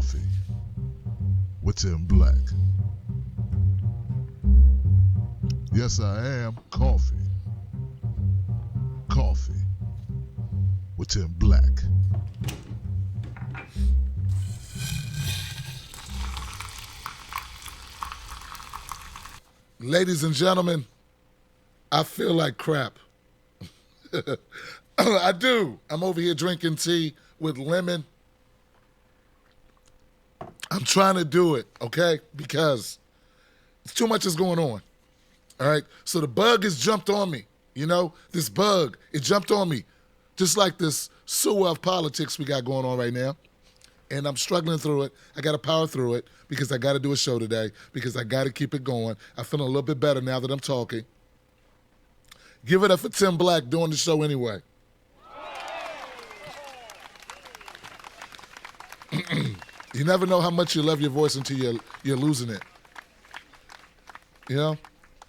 Coffee with Tim Black. Yes, I am coffee. Coffee with Tim Black. Ladies and gentlemen, I feel like crap. I do. I'm over here drinking tea with lemon. I'm trying to do it, okay? Because too much is going on, all right? So the bug has jumped on me, This bug, it jumped on me. Just like this sewer of politics we got going on right now. And I'm struggling through it. I got to power through it because I got to do a show today, because I got to keep it going. I feel a little bit better now that I'm talking. Give it up for Tim Black doing the show anyway. You never know how much you love your voice until you're losing it.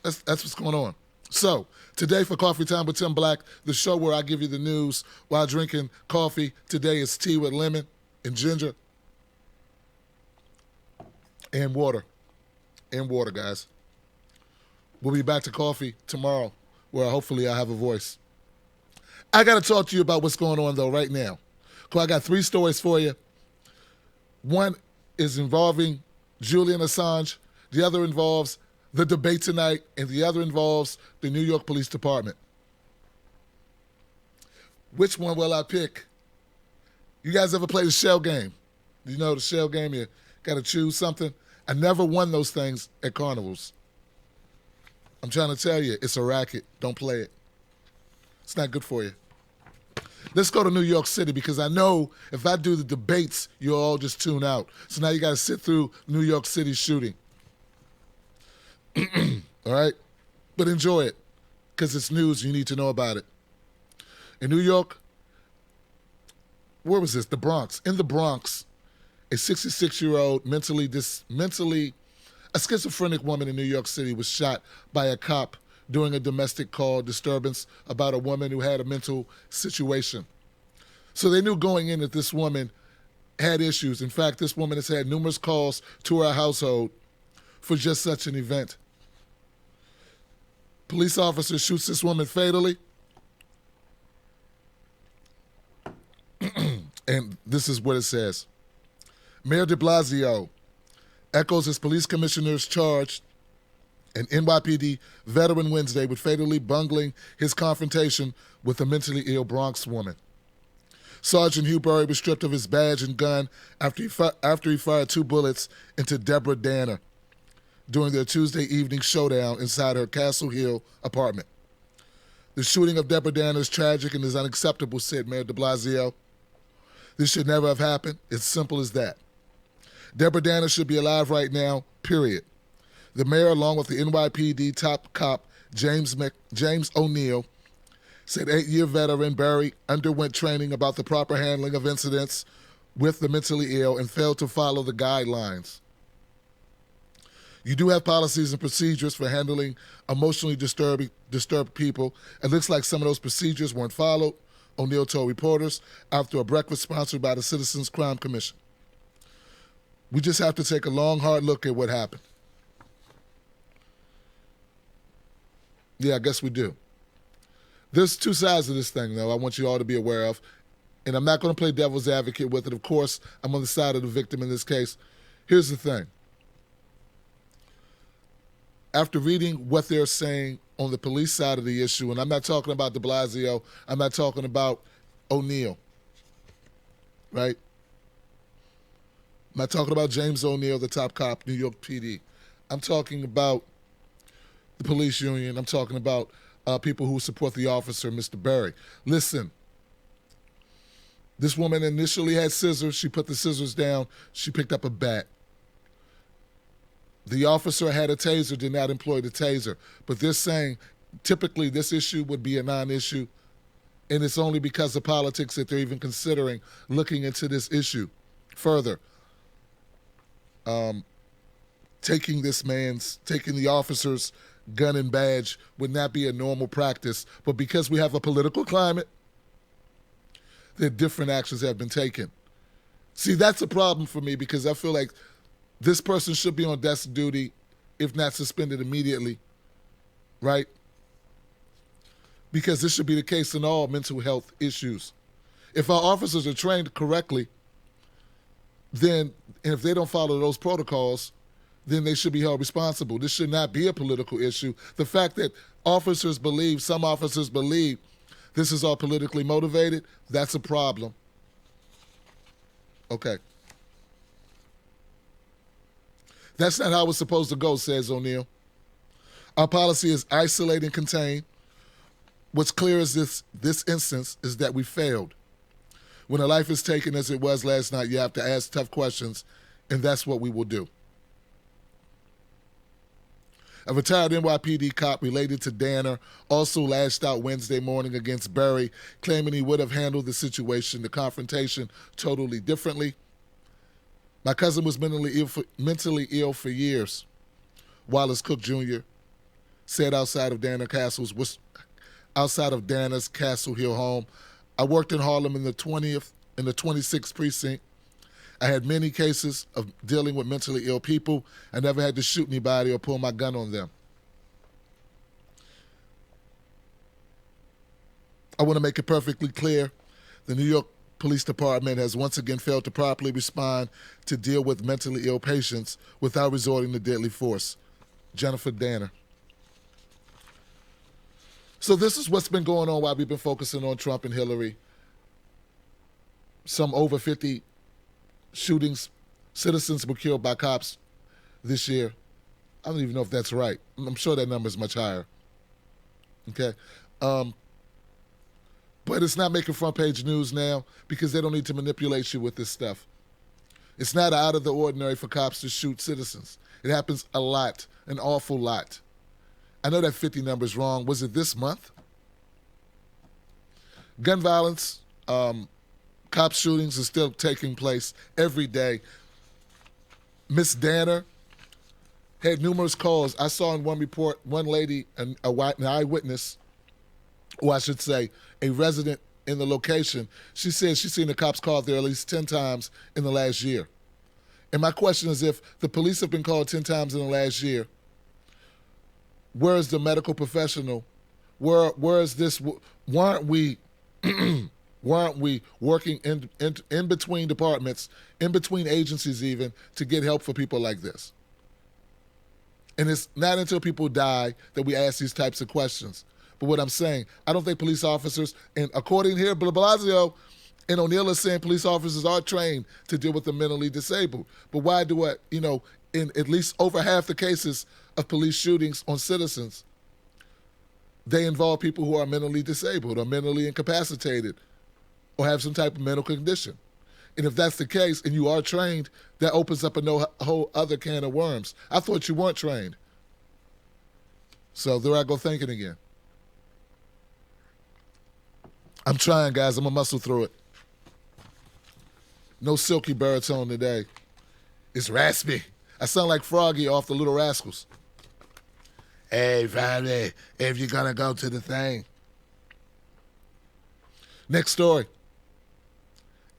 That's what's going on. So, today for Coffee Time with Tim Black, the show where I give you the news while drinking coffee. Today is tea with lemon and ginger and water. And water, guys. We'll be back to coffee tomorrow, where hopefully I'll have a voice. I got to talk to you about what's going on, though, right now. I got 3 stories for you. One is involving Julian Assange. The other involves the debate tonight, and the other involves the New York Police Department. Which one will I pick? You guys ever play the shell game? You know the shell game, you got to choose something. I never won those things at carnivals. I'm trying to tell you, it's a racket. Don't play it. It's not good for you. Let's go to New York City, because I know if I do the debates, you'll all just tune out. So now you got to sit through New York City shooting. All right? But enjoy it, because it's news. You need to know about it. In New York, where was this? The Bronx. In the Bronx, a 66-year-old a schizophrenic woman in New York City was shot by a cop during a domestic call disturbance about a woman who had a mental situation. So they knew going in that this woman had issues. In fact, this woman has had numerous calls to her household for just such an event. Police officer shoots this woman fatally. And this is what it says. Mayor de Blasio echoes his police commissioner's charge an NYPD veteran Wednesday with fatally bungling his confrontation with a mentally ill Bronx woman. Sergeant Hugh Burry was stripped of his badge and gun after he fired 2 bullets into Deborah Danner during their Tuesday evening showdown inside her Castle Hill apartment. The shooting of Deborah Danner is tragic and is unacceptable, said Mayor de Blasio. This should never have happened. It's simple as that. Deborah Danner should be alive right now, period. The mayor, along with the NYPD top cop, James O'Neill, said 8-year veteran Barry underwent training about the proper handling of incidents with the mentally ill and failed to follow the guidelines. You do have policies and procedures for handling emotionally disturbed people. It looks like some of those procedures weren't followed, O'Neill told reporters after a breakfast sponsored by the Citizens Crime Commission. We just have to take a long, hard look at what happened. Yeah, I guess we do. There's 2 sides of this thing, though, I want you all to be aware of. And I'm not going to play devil's advocate with it. Of course, I'm on the side of the victim in this case. Here's the thing. After reading what they're saying on the police side of the issue, and I'm not talking about de Blasio, I'm not talking about O'Neill, right? I'm not talking about James O'Neill, the top cop, New York PD. I'm talking about the police union. I'm talking about people who support the officer, Mr. Berry. Listen, this woman initially had scissors. She put the scissors down. She picked up a bat. The officer had a taser, did not employ the taser. But they're saying typically this issue would be a non-issue, and it's only because of politics that they're even considering looking into this issue further. Taking the officer's gun and badge would not be a normal practice, but because we have a political climate, that different actions have been taken. See, that's a problem for me because I feel like this person should be on desk duty, if not suspended immediately, right? Because this should be the case in all mental health issues. If our officers are trained correctly, then, and if they don't follow those protocols, then they should be held responsible. This should not be a political issue. The fact that some officers believe this is all politically motivated, that's a problem. Okay. That's not how it's supposed to go, says O'Neill. Our policy is isolate and contain. What's clear is this instance is that we failed. When a life is taken as it was last night, you have to ask tough questions, and that's what we will do. A retired NYPD cop related to Danner also lashed out Wednesday morning against Berry, claiming he would have handled the situation, the confrontation, totally differently. My cousin was mentally ill for years, Wallace Cook Jr. said outside of Danner's Castle Hill home. I worked in Harlem in the 26th precinct. I had many cases of dealing with mentally ill people. I never had to shoot anybody or pull my gun on them. I want to make it perfectly clear. The New York Police Department has once again failed to properly respond to deal with mentally ill patients without resorting to deadly force. Jennifer Danner. So this is what's been going on while we've been focusing on Trump and Hillary. Some over 50 shootings, citizens were killed by cops this year. I don't even know if that's right. I'm sure that number is much higher. Okay? But it's not making front page news now because they don't need to manipulate you with this stuff. It's not out of the ordinary for cops to shoot citizens. It happens a lot, an awful lot. I know that 50 number is wrong. Was it this month? Gun violence, cop shootings are still taking place every day. Miss Danner had numerous calls. I saw in one report, one lady, an eyewitness, or I should say, a resident in the location, she said she's seen the cops called there at least 10 times in the last year. And my question is, if the police have been called 10 times in the last year, where is the medical professional? Where is this? Weren't we working in between departments, in between agencies even, to get help for people like this? And it's not until people die that we ask these types of questions. But what I'm saying, I don't think police officers, and according here, Blasio and O'Neill are saying police officers are trained to deal with the mentally disabled. But why do in at least over half the cases of police shootings on citizens, they involve people who are mentally disabled or mentally incapacitated or have some type of mental condition. And if that's the case and you are trained, that opens up a whole other can of worms. I thought you weren't trained. So there I go thinking again. I'm trying, guys. I'm going to muscle through it. No silky baritone today. It's raspy. I sound like Froggy off the Little Rascals. Hey, Friday, if you're going to go to the thing. Next story.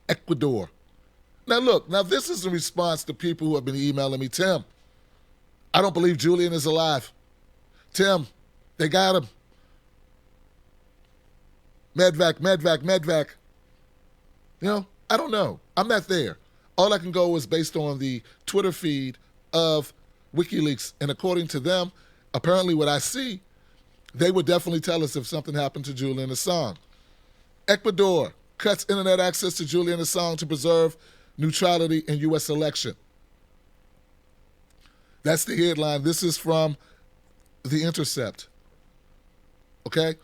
Ecuador. Now this is in response to people who have been emailing me, Tim, I don't believe Julian is alive. Tim, they got him. Medvac. You know, I don't know. I'm not there. All I can go is based on the Twitter feed of WikiLeaks. And according to them, apparently what I see, they would definitely tell us if something happened to Julian Assange. Ecuador cuts internet access to Julian Assange to preserve neutrality in U.S. election. That's the headline. This is from The Intercept. Okay?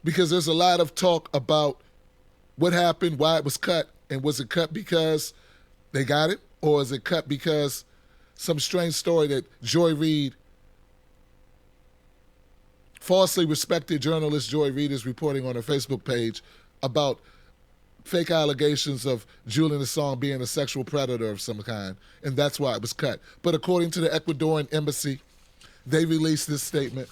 Because there's a lot of talk about what happened, why it was cut, and was it cut because they got it, or is it cut because some strange story that Reid, falsely respected journalist Joy Reid, is reporting on her Facebook page about fake allegations of Julian Assange being a sexual predator of some kind, and that's why it was cut. But according to the Ecuadorian embassy, they released this statement.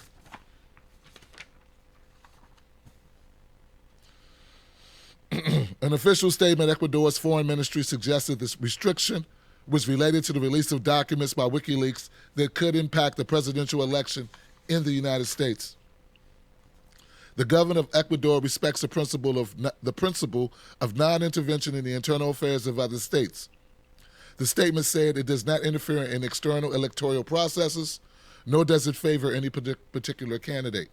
An official statement, Ecuador's foreign ministry suggested this restriction was related to the release of documents by WikiLeaks that could impact the presidential election in the United States. The government of Ecuador respects the principle of non-intervention in the internal affairs of other states. The statement said it does not interfere in external electoral processes, nor does it favor any particular candidate.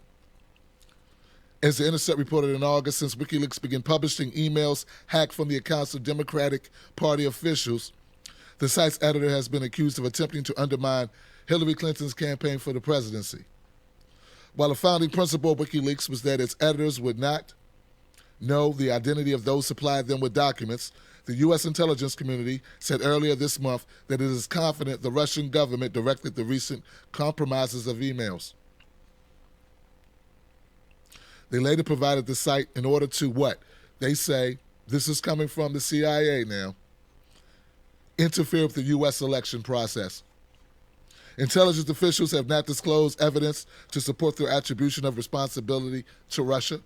As The Intercept reported in August, since WikiLeaks began publishing emails hacked from the accounts of Democratic Party officials, the site's editor has been accused of attempting to undermine Hillary Clinton's campaign for the presidency. While a founding principle of WikiLeaks was that its editors would not know the identity of those supplied them with documents, the U.S. intelligence community said earlier this month that it is confident the Russian government directed the recent compromises of emails. They later provided the site in order to what? They say, this is coming from the CIA now, interfere with the U.S. election process. Intelligence officials have not disclosed evidence to support their attribution of responsibility to Russia.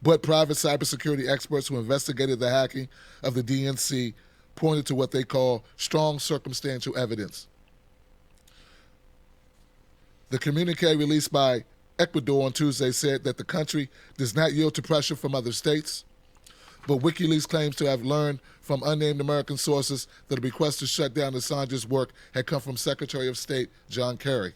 But private cybersecurity experts who investigated the hacking of the DNC pointed to what they call strong circumstantial evidence. The communiqué released by Ecuador on Tuesday said that the country does not yield to pressure from other states, but WikiLeaks claims to have learned from unnamed American sources that a request to shut down Assange's work had come from Secretary of State John Kerry.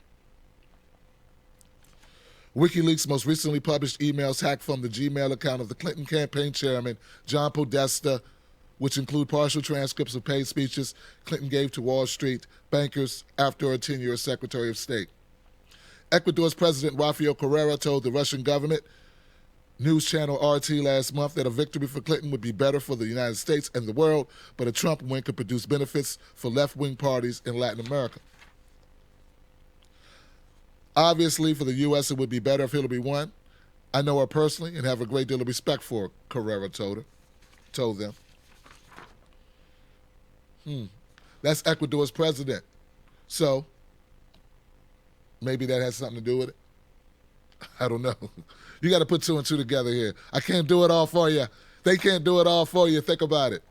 WikiLeaks most recently published emails hacked from the Gmail account of the Clinton campaign chairman, John Podesta, which include partial transcripts of paid speeches Clinton gave to Wall Street bankers after her tenure as Secretary of State. Ecuador's President Rafael Correa told the Russian government news channel RT last month that a victory for Clinton would be better for the United States and the world, but a Trump win could produce benefits for left-wing parties in Latin America. Obviously, for the U.S., it would be better if Hillary won. I know her personally and have a great deal of respect for her, Correa told them. That's Ecuador's president. So, maybe that has something to do with it. I don't know. You got to put two and two together here. I can't do it all for you. They can't do it all for you. Think about it.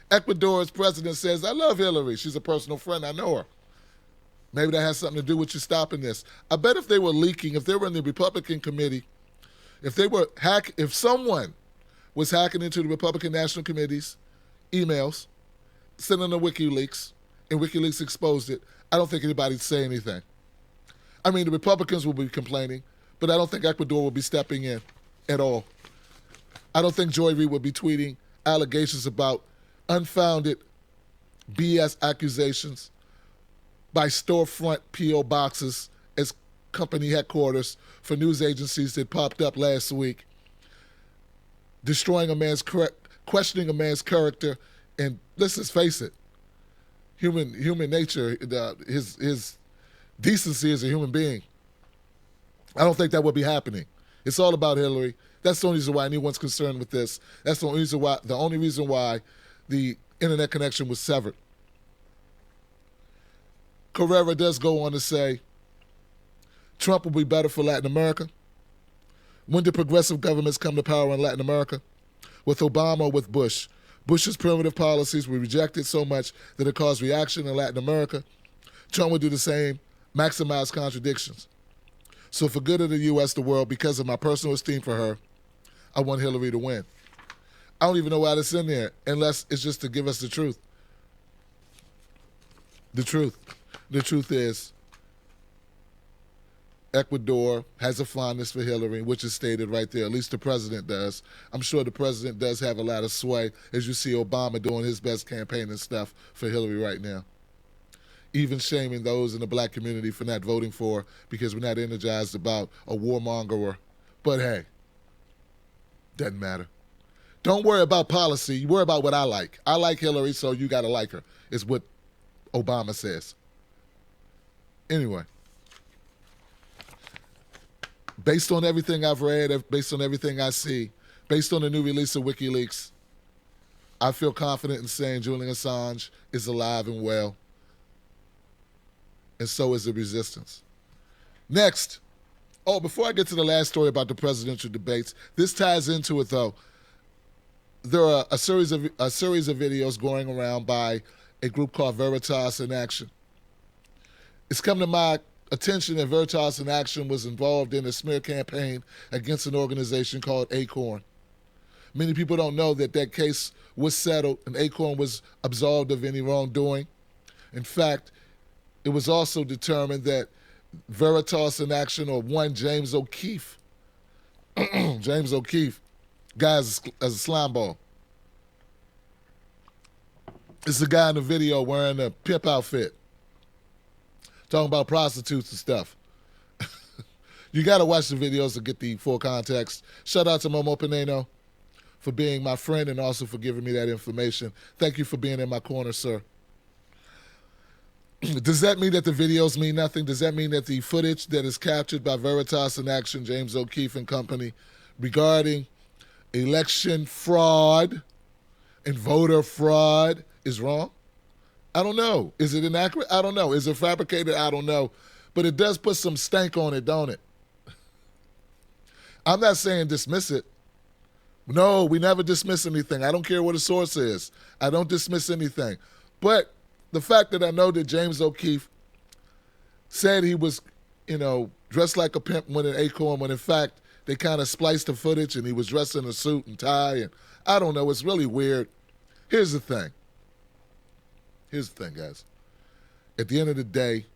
Ecuador's president says, I love Hillary. She's a personal friend. I know her. Maybe that has something to do with you stopping this. I bet if they were leaking, if they were in the Republican committee, if someone was hacking into the Republican National Committee's emails, sending to WikiLeaks, and WikiLeaks exposed it, I don't think anybody'd say anything. I mean, the Republicans will be complaining, but I don't think Ecuador will be stepping in at all. I don't think Joy Reid will be tweeting allegations about unfounded BS accusations by storefront P.O. boxes as company headquarters for news agencies that popped up last week, questioning a man's character, and let's just face it, human nature, his decency as a human being. I don't think that would be happening. It's all about Hillary. That's the only reason why anyone's concerned with this. That's the only reason why the internet connection was severed. Correa does go on to say, Trump will be better for Latin America. When did progressive governments come to power in Latin America? With Obama or with Bush? Bush's primitive policies were rejected so much that it caused reaction in Latin America. Trump would do the same, maximize contradictions. So for good of the U.S., the world, because of my personal esteem for her, I want Hillary to win. I don't even know why that's in there, unless it's just to give us the truth. The truth. The truth is, Ecuador has a fondness for Hillary, which is stated right there. At least the president does. I'm sure the president does have a lot of sway, as you see Obama doing his best campaign and stuff for Hillary right now. Even shaming those in the black community for not voting for her because we're not energized about a warmonger. But hey, doesn't matter. Don't worry about policy. You worry about what I like. I like Hillary, so you got to like her, is what Obama says. Anyway, based on everything I've read, based on everything I see, based on the new release of WikiLeaks, I feel confident in saying Julian Assange is alive and well, and so is the resistance. Next, before I get to the last story about the presidential debates, this ties into it, though. there are a series of videos going around by a group called Veritas in Action. It's come to my attention that Veritas in Action was involved in a smear campaign against an organization called Acorn. Many people don't know that that case was settled and Acorn was absolved of any wrongdoing. In fact, it was also determined that Veritas in Action, or one James O'Keefe, James O'Keefe, guy as a slime ball. It's the guy in the video wearing a pimp outfit, talking about prostitutes and stuff. You got to watch the videos to get the full context. Shout out to Momo Pineno for being my friend and also for giving me that information. Thank you for being in my corner, sir. Does that mean that the videos mean nothing? Does that mean that the footage that is captured by Veritas in Action, James O'Keefe and company, regarding election fraud and voter fraud is wrong? I don't know. Is it inaccurate? I don't know. Is it fabricated? I don't know. But it does put some stank on it, don't it? I'm not saying dismiss it. No, we never dismiss anything. I don't care what the source is. I don't dismiss anything. But the fact that I know that James O'Keefe said he was, dressed like a pimp when in Acorn, when in fact they kind of spliced the footage and he was dressed in a suit and tie, and I don't know. It's really weird. Here's the thing, guys. At the end of the day,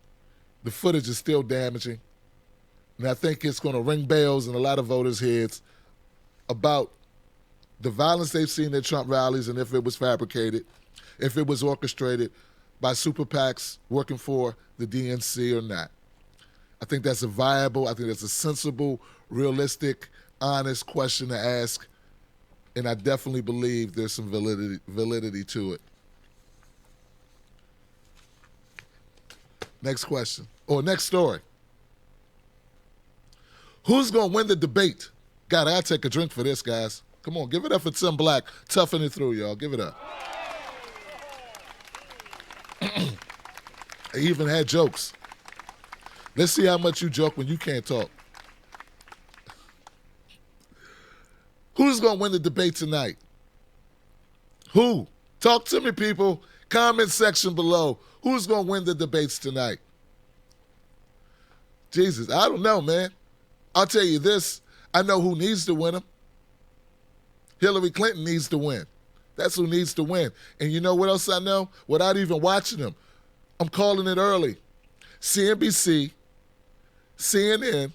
the footage is still damaging, and I think it's going to ring bells in a lot of voters' heads about the violence they've seen at Trump rallies and if it was fabricated, if it was orchestrated by super PACs working for the DNC or not. I think that's a sensible, realistic, honest question to ask, and I definitely believe there's some validity to it. Next question, or next story. Who's going to win the debate? God, I gotta take a drink for this, guys. Come on, give it up for Tim Black. Toughing it through, y'all. Give it up. I even had jokes. Let's see how much you joke when you can't talk. Who's going to win the debate tonight? Who? Talk to me, people. Comment section below. Who's going to win the debates tonight? Jesus, I don't know, man. I'll tell you this. I know who needs to win them. Hillary Clinton needs to win. That's who needs to win. And you know what else I know? Without even watching them, I'm calling it early. CNBC, CNN,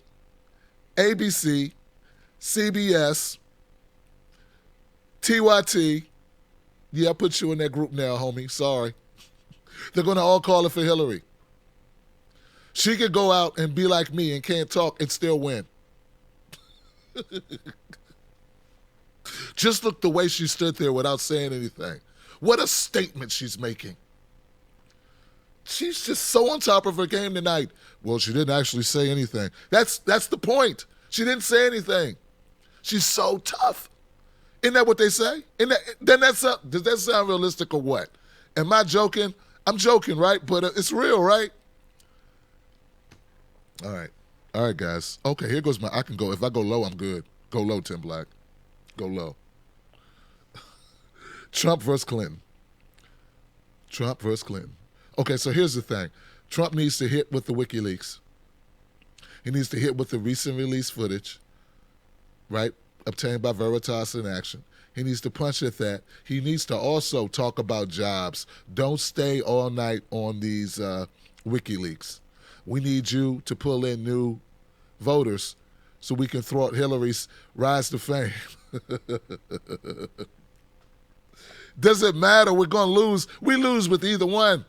ABC, CBS, TYT. Yeah, I put you in that group now, homie. Sorry. They're going to all call it for Hillary. She could go out and be like me and can't talk and still win. Just look the way she stood there without saying anything. What a statement she's making. She's just so on top of her game tonight. Well, she didn't actually say anything. That's the point. She didn't say anything. She's so tough. Isn't that what they say? Does that sound realistic or what? Am I joking? I'm joking, right? But it's real, right? All right, guys. Okay, here goes I can go. If I go low, I'm good. Go low, Tim Black. Go low. Trump versus Clinton. Trump versus Clinton. Okay, so here's the thing. Trump needs to hit with the WikiLeaks. He needs to hit with the recent release footage, right, obtained by Veritas in Action. He needs to punch at that. He needs to also talk about jobs. Don't stay all night on these WikiLeaks. We need you to pull in new voters so we can thwart Hillary's rise to fame. Doesn't matter. We're going to lose. We lose with either one.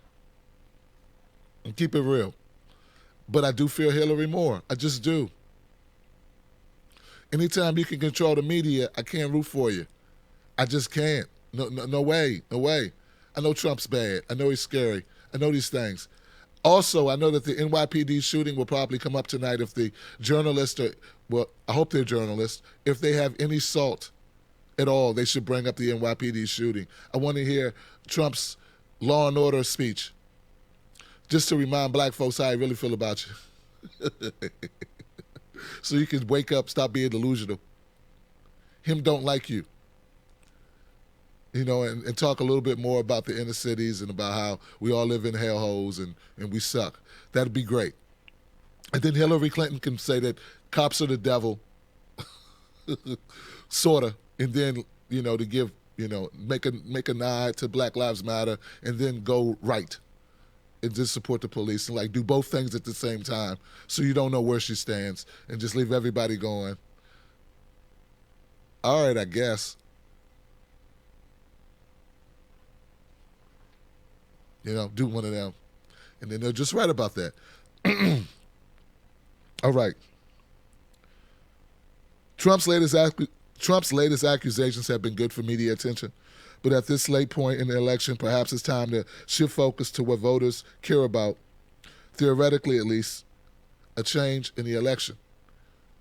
And keep it real. But I do fear Hillary more. I just do. Anytime you can control the media, I can't root for you. I just can't. No way. No way. I know Trump's bad. I know he's scary. I know these things. Also, I know that the NYPD shooting will probably come up tonight if the journalists I hope they're journalists. If they have any salt at all, they should bring up the NYPD shooting. I want to hear Trump's law and order speech, just to remind black folks how I really feel about you. So you can wake up, stop being delusional. Him don't like you. and talk a little bit more about the inner cities and about how we all live in hellholes and we suck. That'd be great. And then Hillary Clinton can say that cops are the devil, sort of, and then, to give, make a nod to Black Lives Matter and then go right and just support the police and, like, do both things at the same time so you don't know where she stands and just leave everybody going, all right, I guess. Do one of them. And then they're just right about that. All right. Trump's latest accusations have been good for media attention. But at this late point in the election, perhaps it's time to shift focus to what voters care about, theoretically at least, a change in the election.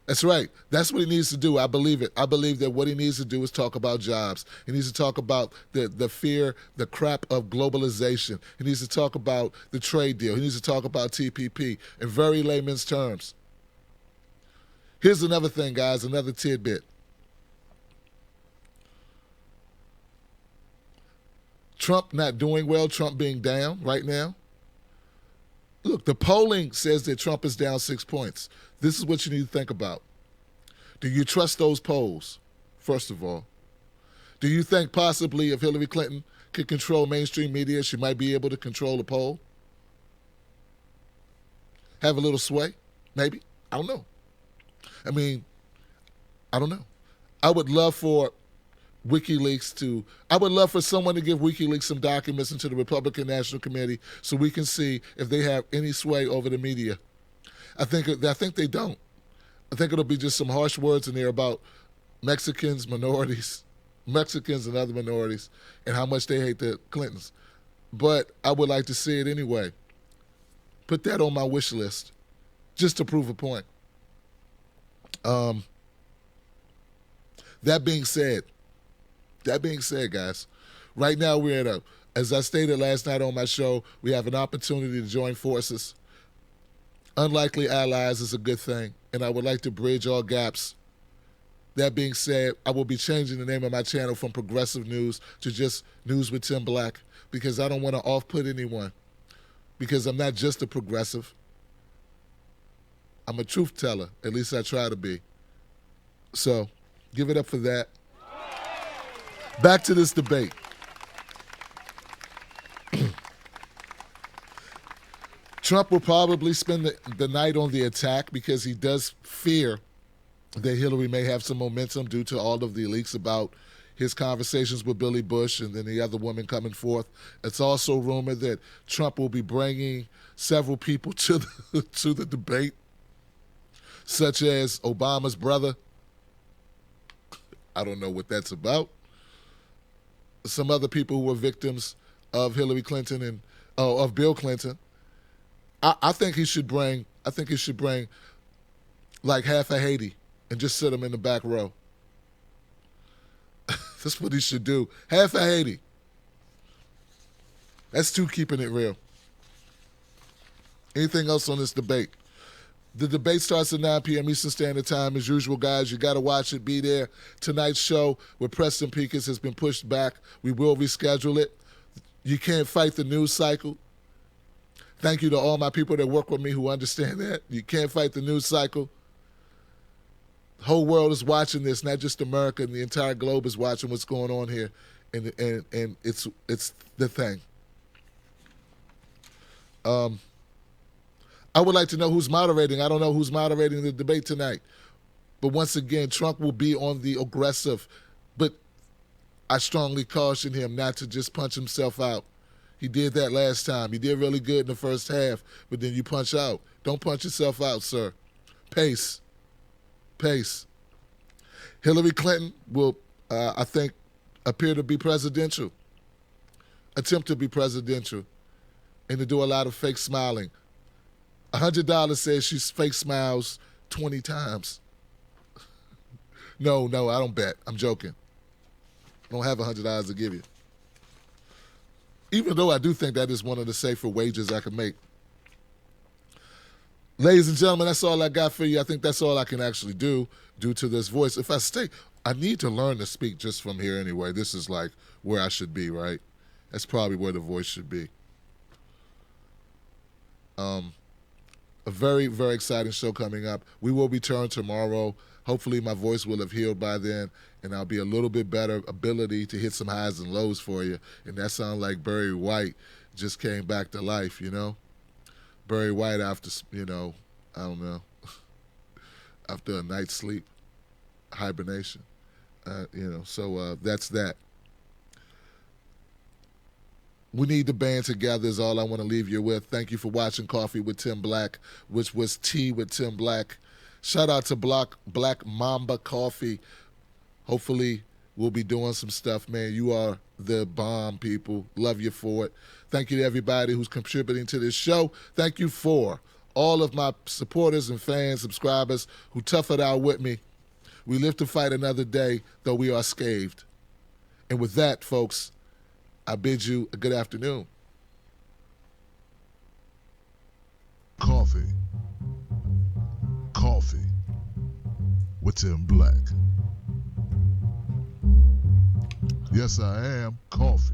That's right. That's what he needs to do. I believe it. I believe that what he needs to do is talk about jobs. He needs to talk about the fear, the crap of globalization. He needs to talk about the trade deal. He needs to talk about TPP in very layman's terms. Here's another thing, guys, another tidbit. Trump not doing well, Trump being down right now. Look, the polling says that Trump is down 6 points. This is what you need to think about. Do you trust those polls, first of all? Do you think possibly if Hillary Clinton could control mainstream media, she might be able to control the poll? Have a little sway? Maybe? I don't know. I don't know. I would love for someone to give WikiLeaks some documents into the Republican National Committee so we can see if they have any sway over the media. I think they don't. I think it'll be just some harsh words in there about Mexicans, minorities, Mexicans and other minorities, and how much they hate the Clintons. But I would like to see it anyway. Put that on my wish list, just to prove a point. That being said, guys, right now we're as I stated last night on my show, we have an opportunity to join forces. Unlikely allies is a good thing, and I would like to bridge all gaps. That being said, I will be changing the name of my channel from Progressive News to just News with Tim Black, because I don't want to off-put anyone, because I'm not just a progressive. I'm a truth teller. At least I try to be. So, give it up for that. Back to this debate. Trump will probably spend the night on the attack because he does fear that Hillary may have some momentum due to all of the leaks about his conversations with Billy Bush and then the other woman coming forth. It's also rumored that Trump will be bringing several people to the debate, such as Obama's brother. I don't know what that's about. Some other people who were victims of Hillary Clinton and of Bill Clinton. I think he should bring like half of Haiti and just sit them in the back row. That's what he should do. Half of Haiti. That's two keeping it real. Anything else on this debate? The debate starts at 9 p.m. Eastern Standard Time. As usual, guys, you got to watch it. Be there. Tonight's show with Preston Peakus has been pushed back. We will reschedule it. You can't fight the news cycle. Thank you to all my people that work with me who understand that. You can't fight the news cycle. The whole world is watching this, not just America, and the entire globe is watching what's going on here, and it's the thing. I would like to know who's moderating. I don't know who's moderating the debate tonight. But once again, Trump will be on the aggressive, but I strongly caution him not to just punch himself out. He did that last time. He did really good in the first half, but then you punch out. Don't punch yourself out, sir. Pace. Hillary Clinton will, I think, appear to be presidential, attempt to be presidential, and to do a lot of fake smiling. $100 says she fake smiles 20 times. No, I don't bet. I'm joking. I don't have $100 to give you. Even though I do think that is one of the safer wages I can make. Ladies and gentlemen, that's all I got for you. I think that's all I can actually do due to this voice. If I stay, I need to learn to speak just from here anyway. This is like where I should be, right? That's probably where the voice should be. A very, very exciting show coming up. We will return tomorrow. Hopefully my voice will have healed by then, and I'll be a little bit better ability to hit some highs and lows for you. And that sounds like Barry White just came back to life, you know? Barry White after, I don't know, after a night's sleep, hibernation. So that's that. We need the band together is all I want to leave you with. Thank you for watching Coffee with Tim Black, which was Tea with Tim Black. Shout out to Black Mamba Coffee. Hopefully we'll be doing some stuff, man. You are the bomb, people. Love you for it. Thank you to everybody who's contributing to this show. Thank you for all of my supporters and fans, subscribers who tough it out with me. We live to fight another day, though we are scathed. And with that, folks, I bid you a good afternoon. Coffee with Tim Black. Yes, I am coffee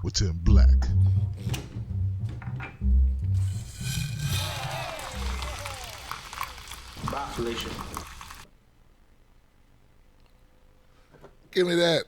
with Tim Black. Bye, Felicia. Give me that.